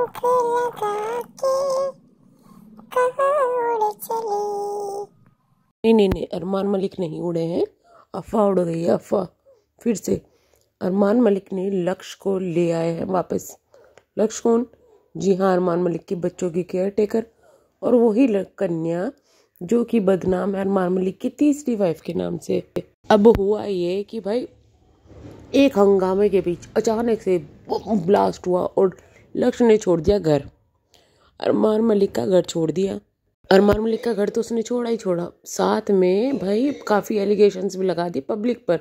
भूख लगा के कहाँ उड़ चली। नहीं, अरमान मलिक नहीं उड़े हैं, अफवाह उड़ गई है, अफवाह। फिर से अरमान मलिक ने लक्ष्य को ले आए हैं वापस। लक्ष्य कौन? जी हाँ, अरमान मलिक की बच्चों की केयर टेकर, और वही कन्या जो कि बदनाम है अरमान मलिक की तीसरी वाइफ के नाम से। अब हुआ ये कि भाई एक हंगामे के बीच अचानक से ब्लास्ट हुआ और लक्ष्य ने छोड़ दिया घर, अरमान मलिक का घर छोड़ दिया। अरमान मलिक का घर तो उसने छोड़ा ही छोड़ा, साथ में भाई काफ़ी एलिगेशंस भी लगा दी पब्लिक पर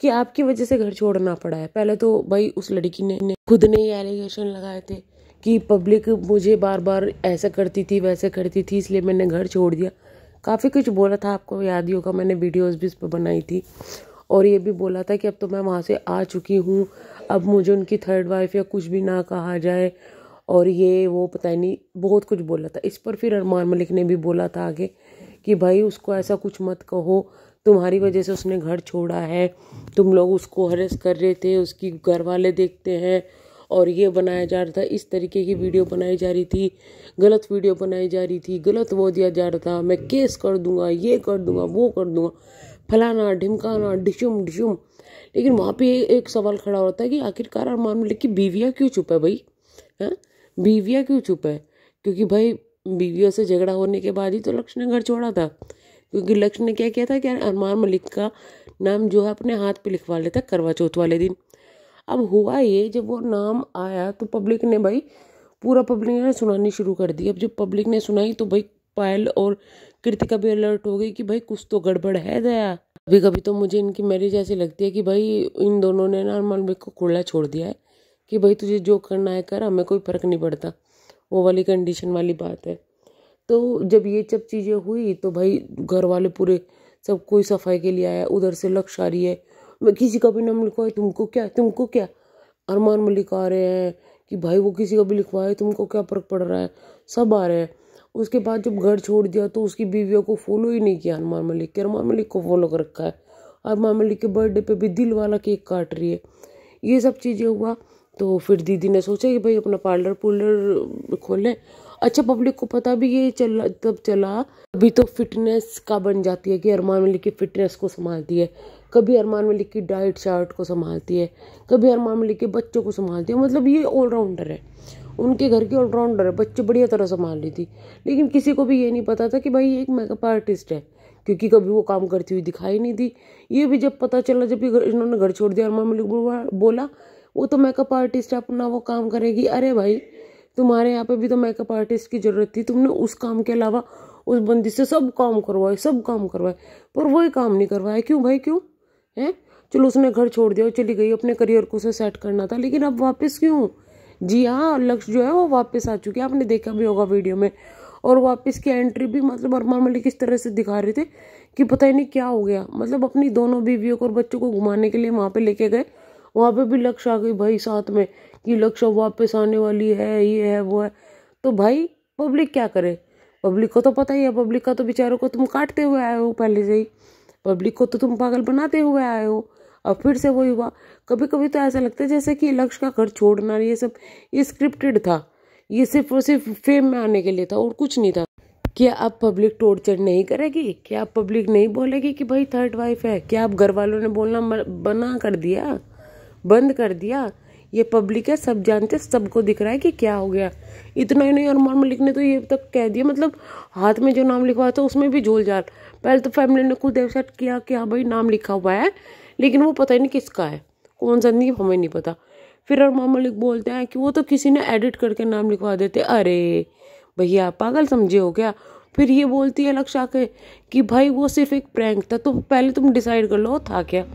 कि आपकी वजह से घर छोड़ना पड़ा है। पहले तो भाई उस लड़की ने खुद ने ये एलिगेशन लगाए थे कि पब्लिक मुझे बार बार ऐसा करती थी वैसे करती थी, इसलिए मैंने घर छोड़ दिया। काफ़ी कुछ बोला था, आपको याद ही होगा, मैंने वीडियोस भी इस पर बनाई थी। और ये भी बोला था कि अब तो मैं वहाँ से आ चुकी हूँ, अब मुझे उनकी थर्ड वाइफ या कुछ भी ना कहा जाए, और ये वो पता ही नहीं बहुत कुछ बोला था इस पर। फिर अरमान मलिक ने भी बोला था आगे कि भाई उसको ऐसा कुछ मत कहो, तुम्हारी वजह से उसने घर छोड़ा है, तुम लोग उसको हरेस कर रहे थे, उसकी घर वाले देखते हैं, और ये बनाया जा रहा था, इस तरीके की वीडियो बनाई जा रही थी, गलत वीडियो बनाई जा रही थी, गलत वो दिया जा रहा था, मैं केस कर दूंगा, ये कर दूंगा, वो कर दूंगा, फलाना ढिमकाना डिशुम डिशुम। लेकिन वहाँ पे एक सवाल खड़ा होता है कि आखिरकार अरमान मलिक की बीवियाँ क्यों चुप है भाई? हैं, बीवियाँ क्यों चुप है? क्योंकि भाई बीवियों से झगड़ा होने के बाद ही तो लक्ष्य ने घर छोड़ा था। क्योंकि लक्ष्य ने क्या किया था कि अरमान मलिक का नाम जो है अपने हाथ पे लिखवा लेता करवा चौथ वाले दिन। अब हुआ ये, जब वो नाम आया तो पब्लिक ने भाई पूरा पब्लिक ने सुनानी शुरू कर दी। अब जब पब्लिक ने सुनाई तो भाई पायल और कृतिका भी अलर्ट हो गई कि भाई कुछ तो गड़बड़ है दया। कभी कभी तो मुझे इनकी मैरिज ऐसी लगती है कि भाई इन दोनों ने ना अरमान मलिक को खुला छोड़ दिया है कि भाई तुझे जो करना है कर, हमें कोई फर्क नहीं पड़ता, वो वाली कंडीशन वाली बात है। तो जब ये सब चीज़ें हुई तो भाई घर वाले पूरे सब कोई सफाई के लिए आया, उधर से लक्ष्य आ रही है, मैं किसी का भी नाम लिखवाए तुमको क्या। अरमान मलिक आ रहे हैं कि भाई वो किसी का भी लिखवाए तुमको क्या फर्क पड़ रहा है, सब आ रहे हैं। उसके बाद जब घर छोड़ दिया तो उसकी बीवियों को फॉलो ही नहीं किया अरमान मलिक के, अरमान मलिक को फॉलो कर रखा है। अरमान मलिक के बर्थडे पे भी दिल वाला केक काट रही है। ये सब चीज़ें हुआ तो फिर दीदी ने सोचा कि भाई अपना पार्लर खोलें। अच्छा, पब्लिक को पता भी ये चला तब चला, अभी तो फिटनेस का बन जाती है कि अरमान मलिक की फिटनेस को संभालती है, कभी अरमान मलिक की डाइट चार्ट को संभालती है, कभी अरमान मलिक के बच्चों को संभालती है। मतलब ये ऑलराउंडर है, उनके घर की ऑलराउंडर है, बच्चे बढ़िया तरह संभाल रही थी। लेकिन किसी को भी ये नहीं पता था कि भाई ये एक मेकअप आर्टिस्ट है, क्योंकि कभी वो काम करती हुई दिखाई नहीं दी। ये भी जब पता चला, जब इन्होंने घर छोड़ दिया, अरमान मलिक बोला वो तो मेकअप आर्टिस्ट है, अपना वो काम करेगी। अरे भाई तुम्हारे यहाँ पे भी तो मेकअप आर्टिस्ट की जरूरत थी, तुमने उस काम के अलावा उस बंदी से सब काम करवाए, पर वही काम नहीं करवाया। क्यों भाई, क्यों है? चलो उसने घर छोड़ दिया, चली गई, अपने करियर को उसे सेट करना था, लेकिन अब वापस क्यों? जी हाँ, लक्ष्य जो है वो वापस आ चुके हैं, आपने देखा भी होगा वीडियो में। और वापस की एंट्री भी मतलब अरमान मलिक इस तरह से दिखा रहे थे कि पता ही नहीं क्या हो गया। मतलब अपनी दोनों बीवियों को और बच्चों को घुमाने के लिए वहाँ पे लेके गए, वहाँ पे भी लक्ष्य आ गई भाई साथ में कि लक्ष्य वापस आने वाली है, ये है वो है। तो भाई पब्लिक क्या करे? पब्लिक को तो पता ही है, पब्लिक का तो बेचारों को तुम काटते हुए आए हो पहले से ही, पब्लिक को तो तुम पागल बनाते हुए आए हो। अब फिर से वही हुआ। कभी कभी तो ऐसा लगता है जैसे कि लक्ष्य का घर छोड़ना ये सब ये स्क्रिप्टेड था, ये सिर्फ और सिर्फ फेम में आने के लिए था और कुछ नहीं था। क्या अब पब्लिक टॉर्चर नहीं करेगी? क्या अब पब्लिक नहीं बोलेगी कि भाई थर्ड वाइफ है? क्या अब घर वालों ने बोलना बंद कर दिया? ये पब्लिक है, सब जानते, सबको दिख रहा है कि क्या हो गया। इतना ही नहीं, अरमान मलिक ने तो ये तक कह दिया, मतलब हाथ में जो नाम लिखवाया था उसमें भी झोल झाल। पहले तो फैमिली ने खुद एक्सेप्ट किया कि हाँ भाई नाम लिखा हुआ है, लेकिन वो पता ही नहीं किसका है, कौन सा नहीं, हमें नहीं पता। फिर अरमान मलिक बोलते हैं कि वो तो किसी ने एडिट करके नाम लिखवा देते। अरे भैया पागल समझे हो क्या? फिर ये बोलती है लक्ष्य आके कि भाई वो सिर्फ एक प्रैंक था, तो पहले तुम डिसाइड कर लो था क्या।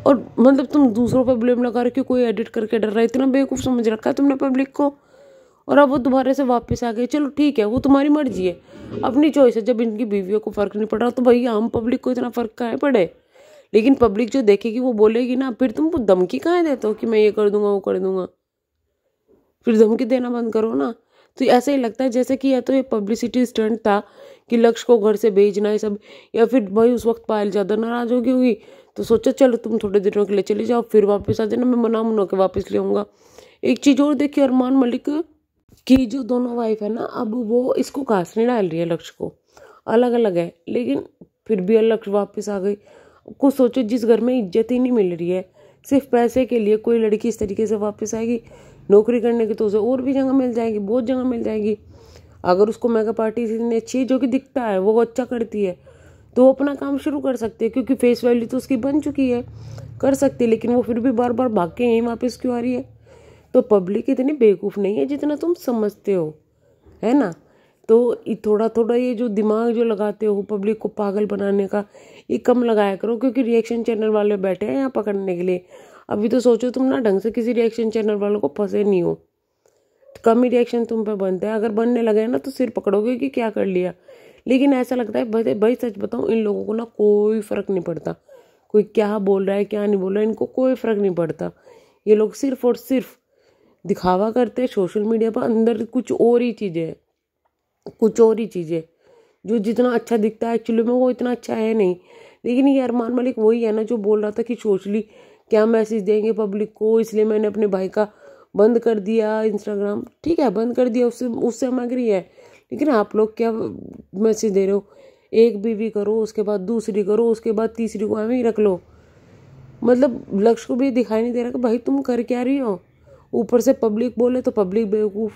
और मतलब तुम दूसरों पर ब्लेम लगा रहे हो कि कोई एडिट करके डर रहा है, इतना बेवकूफ़ समझ रखा है तुमने पब्लिक को। और अब वो दोबारा से वापस आ गए। चलो ठीक है, वो तुम्हारी मर्जी है, अपनी चॉइस है। जब इनकी बीवियों को फ़र्क नहीं पड़ रहा तो भैया हम पब्लिक को इतना फ़र्क कहाँ पड़े। लेकिन पब्लिक जो देखेगी वो बोलेगी ना, फिर तुमको धमकी कहाँ देते हो कि मैं ये कर दूंगा वो कर दूंगा, फिर धमकी देना बंद करो ना। तो ऐसा ही लगता है जैसे कि या तो ये पब्लिसिटी स्टंट था कि लक्ष्य को घर से भेजना है सब, या फिर भाई उस वक्त पायल ज़्यादा नाराज़ हो गई होगी तो सोचा चलो तुम थोड़े दिनों के लिए चले जाओ, फिर वापस आ जाना, मैं मना के वापस ले आऊँगा। एक चीज़ और देखिए, अरमान मलिक कि जो दोनों वाइफ है ना, अब वो इसको घास नहीं डाल रही है, लक्ष्य को अलग अलग है, लेकिन फिर भी लक्ष्य वापस आ गई। कुछ सोचो, जिस घर में इज्जत ही नहीं मिल रही है, सिर्फ पैसे के लिए कोई लड़की इस तरीके से वापस आएगी नौकरी करने की, तो उसे और भी जगह मिल जाएगी, बहुत जगह मिल जाएगी। अगर उसको मेकअप आर्टिस्ट इतनी अच्छी है, जो कि दिखता है वो अच्छा करती है, तो वो अपना काम शुरू कर सकते हैं, क्योंकि फेस वैल्यू तो उसकी बन चुकी है, कर सकती है। लेकिन वो फिर भी बार बार भाग के यहीं वापस क्यों आ रही है? तो पब्लिक इतनी बेवकूफ़ नहीं है जितना तुम समझते हो, है ना। तो थोड़ा थोड़ा ये जो दिमाग जो लगाते हो पब्लिक को पागल बनाने का, ये कम लगाया करो, क्योंकि रिएक्शन चैनल वाले बैठे हैं यहाँ पकड़ने के लिए। अभी तो सोचो तुम ना ढंग से किसी रिएक्शन चैनल वालों को फंसे नहीं हो, तो कम ही रिएक्शन तुम पे बनते हैं। अगर बनने लगे ना तो सिर पकड़ोगे कि क्या कर लिया। लेकिन ऐसा लगता है भाई सच बताऊँ, इन लोगों को ना कोई फ़र्क नहीं पड़ता, कोई क्या बोल रहा है क्या नहीं बोल रहा है, इनको कोई फ़र्क नहीं पड़ता। ये लोग सिर्फ और सिर्फ दिखावा करते हैं सोशल मीडिया पर, अंदर कुछ और ही चीज़ें हैं, कुछ और ही चीज़ें। जो जितना अच्छा दिखता है एक्चुअली में वो इतना अच्छा है नहीं। लेकिन ये अरमान मलिक वही है ना जो बोल रहा था कि सोशली क्या मैसेज देंगे पब्लिक को, इसलिए मैंने अपने भाई का बंद कर दिया इंस्टाग्राम। ठीक है, बंद कर दिया, उससे हम एग्री है। लेकिन आप लोग क्या मैसेज दे रहे हो? एक बीवी करो, उसके बाद दूसरी करो, उसके बाद तीसरी को हमें ही रख लो। मतलब लक्ष्य को भी दिखाई नहीं दे रहा कि भाई तुम कर क्या रही हो। ऊपर से पब्लिक बोले तो पब्लिक बेवकूफ़।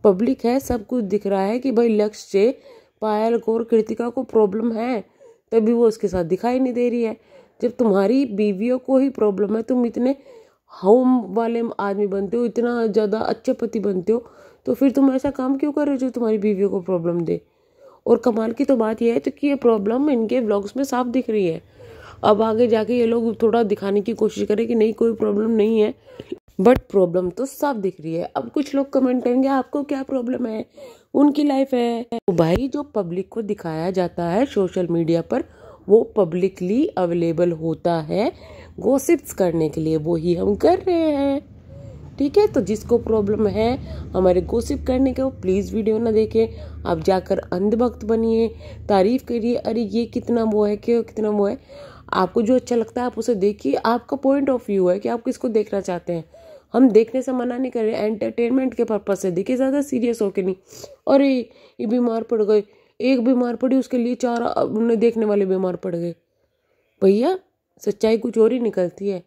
पब्लिक है, सब कुछ दिख रहा है कि भाई लक्ष्य से पायल को और कृतिका को प्रॉब्लम है, तभी वो उसके साथ दिखाई नहीं दे रही है। जब तुम्हारी बीवियों को ही प्रॉब्लम है, तुम इतने होम वाले आदमी बनते हो, इतना ज़्यादा अच्छे पति बनते हो, तो फिर तुम ऐसा काम क्यों कर रहे हो जो तुम्हारी बीवियों को प्रॉब्लम दे। और कमाल की तो बात यह है तो कि ये प्रॉब्लम इनके व्लॉग्स में साफ दिख रही है। अब आगे जाके ये लोग थोड़ा दिखाने की कोशिश करें कि नहीं कोई प्रॉब्लम नहीं है, बट प्रॉब्लम तो साफ दिख रही है। अब कुछ लोग कमेंट करेंगे आपको क्या प्रॉब्लम है, उनकी लाइफ है। तो भाई जो पब्लिक को दिखाया जाता है सोशल मीडिया पर, वो पब्लिकली अवेलेबल होता है गॉसिप्स करने के लिए, वो ही हम कर रहे हैं। ठीक है, तो जिसको प्रॉब्लम है हमारे गॉसिप करने के, वो प्लीज़ वीडियो ना देखें, आप जाकर अंधभक्त बनिए, तारीफ करिए, अरे ये कितना वो है, क्यों कितना वो है। आपको जो अच्छा लगता है आप उसे देखिए, आपका पॉइंट ऑफ व्यू है कि आप किसको देखना चाहते हैं। हम देखने से मना नहीं कर रहे, एंटरटेनमेंट के पर्पज से देखिए, ज़्यादा सीरियस होके नहीं। अरे ये बीमार पड़ गए, एक बीमार पड़ी उसके लिए 4 उन्हें देखने वाले बीमार पड़ गए। भैया सच्चाई कुछ और ही निकलती है।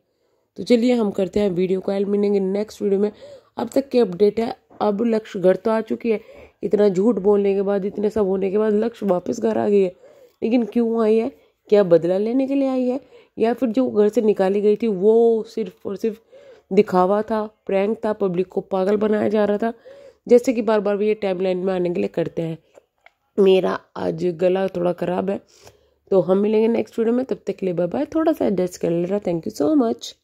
तो चलिए हम करते हैं वीडियो को, मिलेंगे नेक्स्ट वीडियो में। अब तक की अपडेट है, अब लक्ष्य घर तो आ चुकी है, इतना झूठ बोलने के बाद, इतने सब होने के बाद लक्ष्य वापस घर आ गई है। लेकिन क्यों आई है? क्या बदला लेने के लिए आई है, या फिर जो घर से निकाली गई थी वो सिर्फ और सिर्फ दिखावा था, प्रैंक था, पब्लिक को पागल बनाया जा रहा था, जैसे कि बार बार भी ये टाइमलाइन में आने के लिए करते हैं। मेरा आज गला थोड़ा ख़राब है, तो हम मिलेंगे नेक्स्ट वीडियो में, तब तक के लिए बाय बाय। थोड़ा सा एडजस्ट कर ले रहा, थैंक यू सो मच।